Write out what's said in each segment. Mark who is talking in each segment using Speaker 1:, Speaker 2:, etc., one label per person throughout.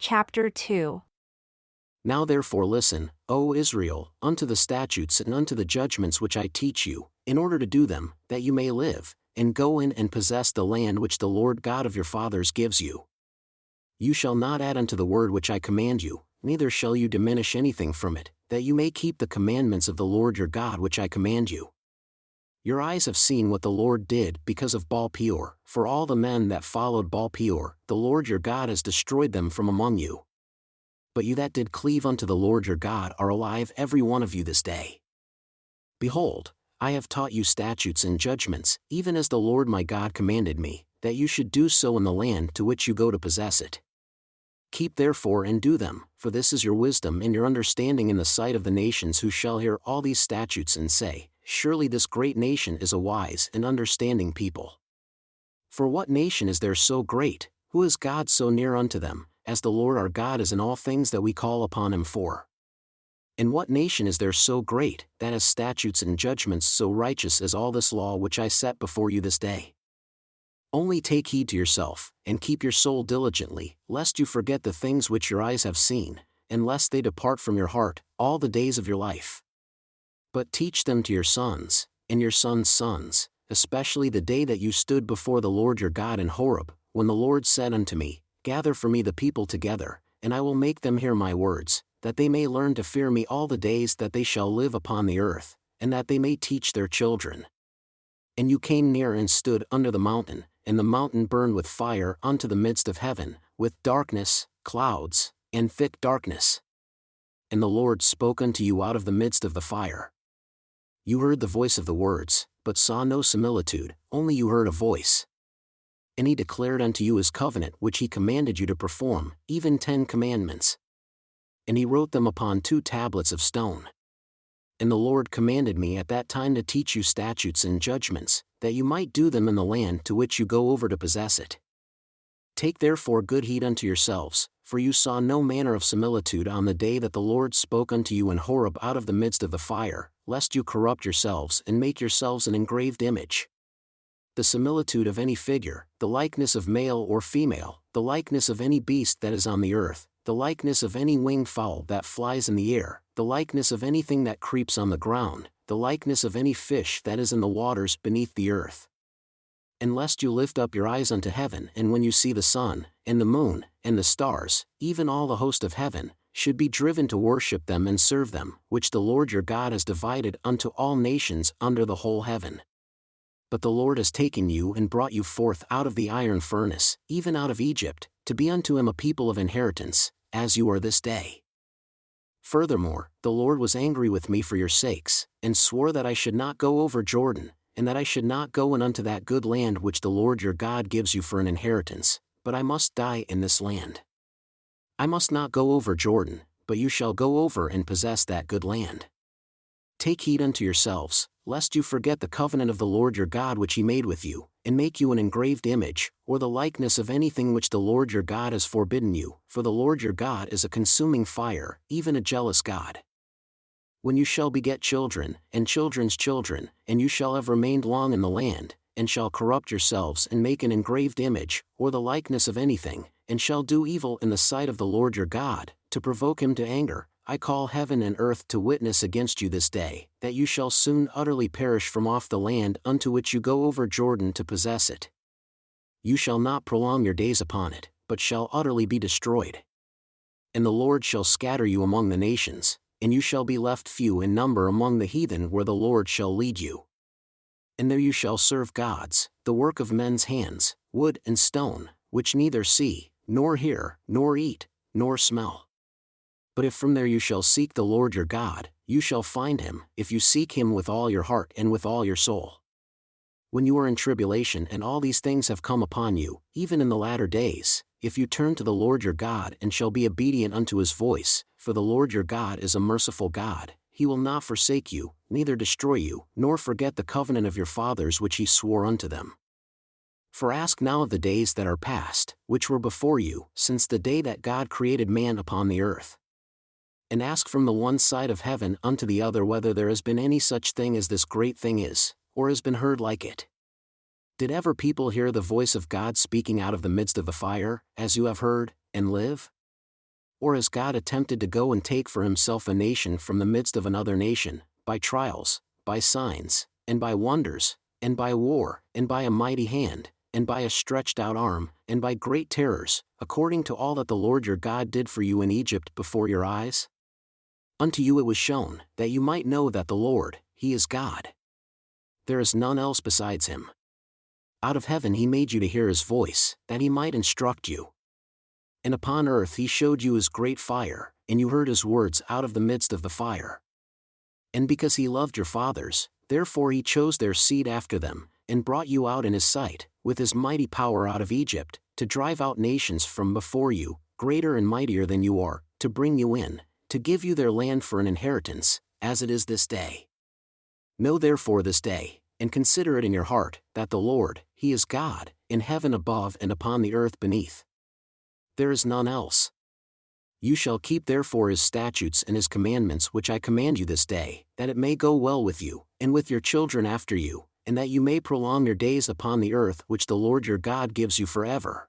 Speaker 1: Chapter 2.
Speaker 2: Now therefore listen, O Israel, unto the statutes and unto the judgments which I teach you, in order to do them, that you may live, and go in and possess the land which the Lord God of your fathers gives you. You shall not add unto the word which I command you, neither shall you diminish anything from it, that you may keep the commandments of the Lord your God which I command you. Your eyes have seen what the Lord did because of Baal-peor, for all the men that followed Baal-peor, the Lord your God has destroyed them from among you. But you that did cleave unto the Lord your God are alive every one of you this day. Behold, I have taught you statutes and judgments, even as the Lord my God commanded me, that you should do so in the land to which you go to possess it. Keep therefore and do them, for this is your wisdom and your understanding in the sight of the nations who shall hear all these statutes and say, Surely this great nation is a wise and understanding people. For what nation is there so great, who is God so near unto them, as the Lord our God is in all things that we call upon him for? And what nation is there so great, that has statutes and judgments so righteous as all this law which I set before you this day? Only take heed to yourself, and keep your soul diligently, lest you forget the things which your eyes have seen, and lest they depart from your heart, all the days of your life. But teach them to your sons, and your sons' sons, especially the day that you stood before the Lord your God in Horeb, when the Lord said unto me, Gather for me the people together, and I will make them hear my words, that they may learn to fear me all the days that they shall live upon the earth, and that they may teach their children. And you came near and stood under the mountain, and the mountain burned with fire unto the midst of heaven, with darkness, clouds, and thick darkness. And the Lord spoke unto you out of the midst of the fire. You heard the voice of the words, but saw no similitude, only you heard a voice. And he declared unto you his covenant which he commanded you to perform, even 10 commandments. And he wrote them upon 2 tablets of stone. And the Lord commanded me at that time to teach you statutes and judgments, that you might do them in the land to which you go over to possess it. Take therefore good heed unto yourselves, for you saw no manner of similitude on the day that the Lord spoke unto you in Horeb out of the midst of the fire, lest you corrupt yourselves and make yourselves an engraved image. The similitude of any figure, the likeness of male or female, the likeness of any beast that is on the earth, the likeness of any winged fowl that flies in the air, the likeness of anything that creeps on the ground, the likeness of any fish that is in the waters beneath the earth. And lest you lift up your eyes unto heaven, and when you see the sun, and the moon, and the stars, even all the host of heaven, should be driven to worship them and serve them, which the Lord your God has divided unto all nations under the whole heaven. But the Lord has taken you and brought you forth out of the iron furnace, even out of Egypt, to be unto him a people of inheritance, as you are this day. Furthermore, the Lord was angry with me for your sakes, and swore that I should not go over Jordan, and that I should not go in unto that good land which the Lord your God gives you for an inheritance, but I must die in this land. I must not go over Jordan, but you shall go over and possess that good land. Take heed unto yourselves, lest you forget the covenant of the Lord your God which he made with you, and make you an engraved image, or the likeness of anything which the Lord your God has forbidden you, for the Lord your God is a consuming fire, even a jealous God. When you shall beget children, and children's children, and you shall have remained long in the land, and shall corrupt yourselves and make an engraved image, or the likeness of anything, and shall do evil in the sight of the Lord your God, to provoke him to anger, I call heaven and earth to witness against you this day, that you shall soon utterly perish from off the land unto which you go over Jordan to possess it. You shall not prolong your days upon it, but shall utterly be destroyed. And the Lord shall scatter you among the nations, and you shall be left few in number among the heathen where the Lord shall lead you. And there you shall serve gods, the work of men's hands, wood and stone, which neither see, nor hear, nor eat, nor smell. But if from there you shall seek the Lord your God, you shall find him, if you seek him with all your heart and with all your soul. When you are in tribulation and all these things have come upon you, even in the latter days, if you turn to the Lord your God and shall be obedient unto his voice, for the Lord your God is a merciful God, he will not forsake you, neither destroy you, nor forget the covenant of your fathers which he swore unto them. For ask now of the days that are past, which were before you, since the day that God created man upon the earth. And ask from the one side of heaven unto the other whether there has been any such thing as this great thing is, or has been heard like it. Did ever people hear the voice of God speaking out of the midst of the fire, as you have heard, and live? Or has God attempted to go and take for himself a nation from the midst of another nation, by trials, by signs, and by wonders, and by war, and by a mighty hand, and by a stretched out arm, and by great terrors, according to all that the Lord your God did for you in Egypt before your eyes? Unto you it was shown, that you might know that the Lord, He is God. There is none else besides Him. Out of heaven He made you to hear His voice, that He might instruct you. And upon earth He showed you His great fire, and you heard His words out of the midst of the fire. And because He loved your fathers, therefore He chose their seed after them, and brought you out in His sight, with His mighty power out of Egypt, to drive out nations from before you, greater and mightier than you are, to bring you in, to give you their land for an inheritance, as it is this day. Know therefore this day, and consider it in your heart, that the Lord, He is God, in heaven above and upon the earth beneath. There is none else. You shall keep therefore His statutes and His commandments which I command you this day, that it may go well with you, and with your children after you, and that you may prolong your days upon the earth which the Lord your God gives you forever.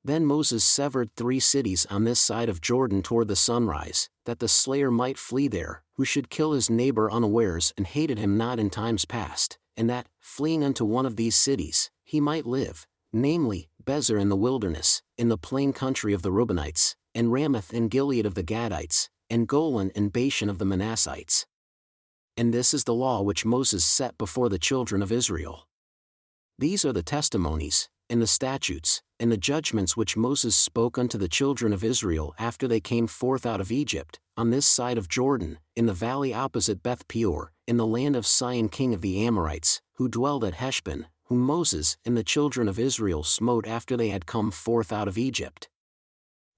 Speaker 2: Then Moses severed 3 cities on this side of Jordan toward the sunrise, that the slayer might flee there, who should kill his neighbor unawares and hated him not in times past, and that, fleeing unto one of these cities, he might live, namely, Bezer in the wilderness, in the plain country of the Reubenites, and Ramoth and Gilead of the Gadites, and Golan and Bashan of the Manassites. And this is the law which Moses set before the children of Israel. These are the testimonies, and the statutes, and the judgments which Moses spoke unto the children of Israel after they came forth out of Egypt, on this side of Jordan, in the valley opposite Beth Peor, in the land of Sihon king of the Amorites, who dwelled at Heshbon, whom Moses and the children of Israel smote after they had come forth out of Egypt.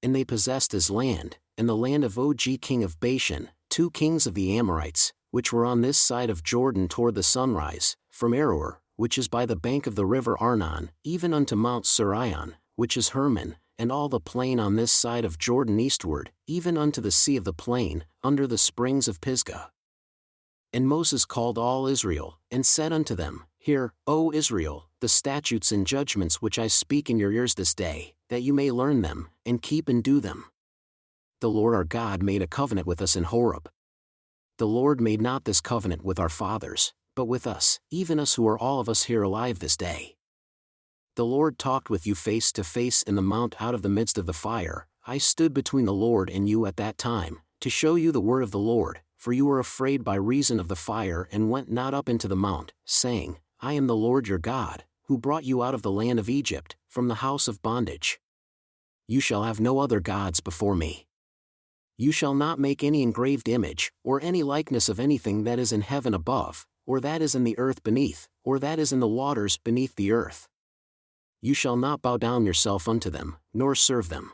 Speaker 2: And they possessed his land, and the land of Og king of Bashan, 2 kings of the Amorites, which were on this side of Jordan toward the sunrise, from Aroer, which is by the bank of the river Arnon, even unto Mount Sirion, which is Hermon, and all the plain on this side of Jordan eastward, even unto the sea of the plain, under the springs of Pisgah. And Moses called all Israel, and said unto them, Hear, O Israel, the statutes and judgments which I speak in your ears this day, that you may learn them, and keep and do them. The Lord our God made a covenant with us in Horeb. The Lord made not this covenant with our fathers, but with us, even us who are all of us here alive this day. The Lord talked with you face to face in the mount out of the midst of the fire. I stood between the Lord and you at that time, to show you the word of the Lord, for you were afraid by reason of the fire and went not up into the mount, saying, I am the Lord your God, who brought you out of the land of Egypt, from the house of bondage. You shall have no other gods before me. You shall not make any engraved image, or any likeness of anything that is in heaven above, or that is in the earth beneath, or that is in the waters beneath the earth. You shall not bow down yourself unto them, nor serve them.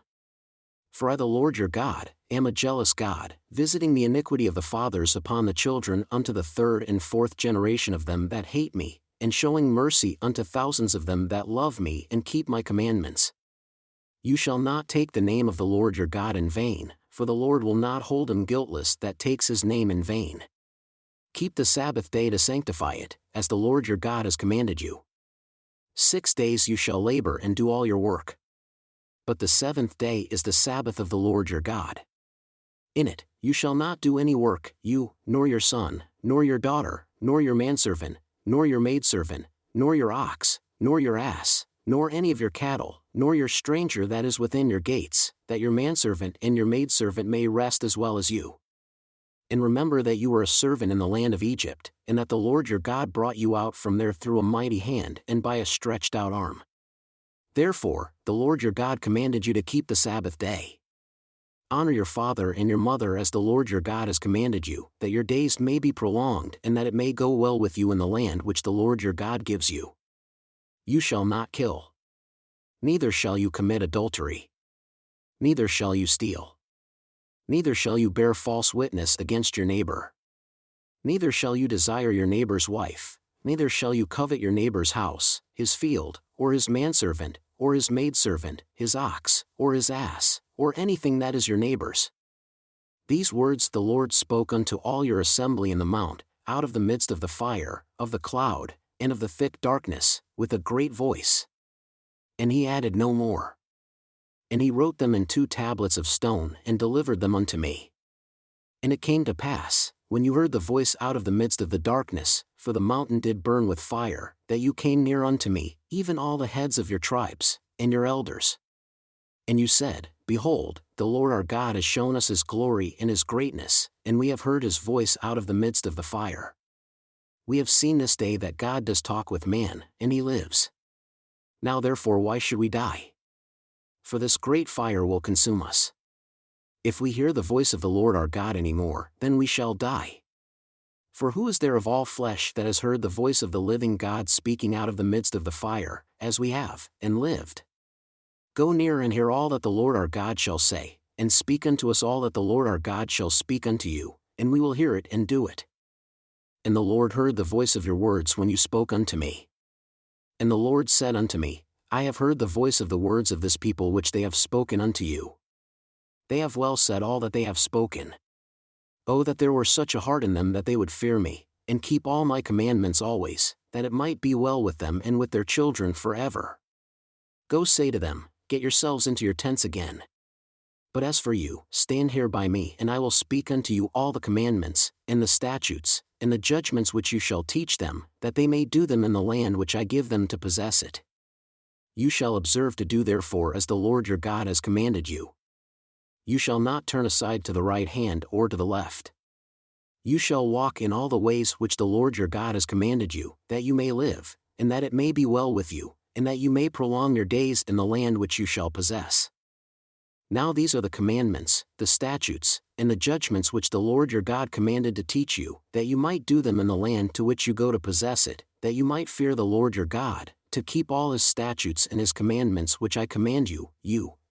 Speaker 2: For I the Lord your God, am a jealous God, visiting the iniquity of the fathers upon the children unto the 3rd and 4th generation of them that hate me, and showing mercy unto thousands of them that love me and keep my commandments. You shall not take the name of the Lord your God in vain, for the Lord will not hold him guiltless that takes his name in vain. Keep the Sabbath day to sanctify it, as the Lord your God has commanded you. 6 days you shall labor and do all your work. But the 7th day is the Sabbath of the Lord your God. In it, you shall not do any work, you, nor your son, nor your daughter, nor your manservant, nor your maidservant, nor your ox, nor your ass, nor any of your cattle, nor your stranger that is within your gates, that your manservant and your maidservant may rest as well as you. And remember that you were a servant in the land of Egypt, and that the Lord your God brought you out from there through a mighty hand and by a stretched out arm. Therefore, the Lord your God commanded you to keep the Sabbath day. Honor your father and your mother as the Lord your God has commanded you, that your days may be prolonged and that it may go well with you in the land which the Lord your God gives you. You shall not kill. Neither shall you commit adultery. Neither shall you steal. Neither shall you bear false witness against your neighbor. Neither shall you desire your neighbor's wife. Neither shall you covet your neighbor's house, his field, or his manservant, or his maidservant, his ox, or his ass, or anything that is your neighbor's. These words the Lord spoke unto all your assembly in the mount, out of the midst of the fire, of the cloud, and of the thick darkness, with a great voice. And he added no more. and he wrote them in 2 tablets of stone and delivered them unto me. And it came to pass, when you heard the voice out of the midst of the darkness, for the mountain did burn with fire, that you came near unto me, even all the heads of your tribes, and your elders. And you said, Behold, the Lord our God has shown us his glory and his greatness, and we have heard his voice out of the midst of the fire. We have seen this day that God does talk with man, and he lives. Now therefore why should we die? For this great fire will consume us. If we hear the voice of the Lord our God any more, then we shall die. For who is there of all flesh that has heard the voice of the living God speaking out of the midst of the fire, as we have, and lived? Go near and hear all that the Lord our God shall say, and speak unto us all that the Lord our God shall speak unto you, and we will hear it and do it. And the Lord heard the voice of your words when you spoke unto me. And the Lord said unto me, I have heard the voice of the words of this people which they have spoken unto you. They have well said all that they have spoken. Oh, that there were such a heart in them that they would fear me, and keep all my commandments always, that it might be well with them and with their children forever. Go say to them, Get yourselves into your tents again. But as for you, stand here by me, and I will speak unto you all the commandments, and the statutes, and the judgments which you shall teach them, that they may do them in the land which I give them to possess it. You shall observe to do therefore as the Lord your God has commanded you. You shall not turn aside to the right hand or to the left. You shall walk in all the ways which the Lord your God has commanded you, that you may live, and that it may be well with you, and that you may prolong your days in the land which you shall possess. Now these are the commandments, the statutes, and the judgments which the Lord your God commanded to teach you, that you might do them in the land to which you go to possess it, that you might fear the Lord your God, to keep all his statutes and his commandments which I command you,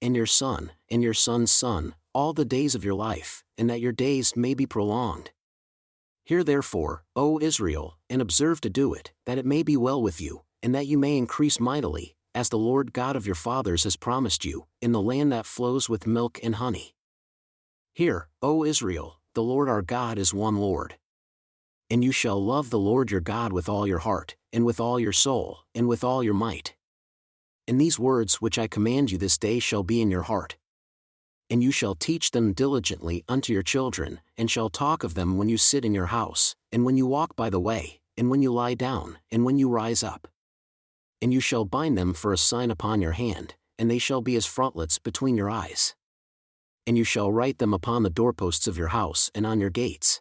Speaker 2: and your son, and your son's son, all the days of your life, and that your days may be prolonged. Hear therefore, O Israel, and observe to do it, that it may be well with you, and that you may increase mightily, as the Lord God of your fathers has promised you, in the land that flows with milk and honey. Hear, O Israel, the Lord our God is one Lord. And you shall love the Lord your God with all your heart, and with all your soul, and with all your might. And these words which I command you this day shall be in your heart. And you shall teach them diligently unto your children, and shall talk of them when you sit in your house, and when you walk by the way, and when you lie down, and when you rise up. And you shall bind them for a sign upon your hand, and they shall be as frontlets between your eyes. And you shall write them upon the doorposts of your house and on your gates.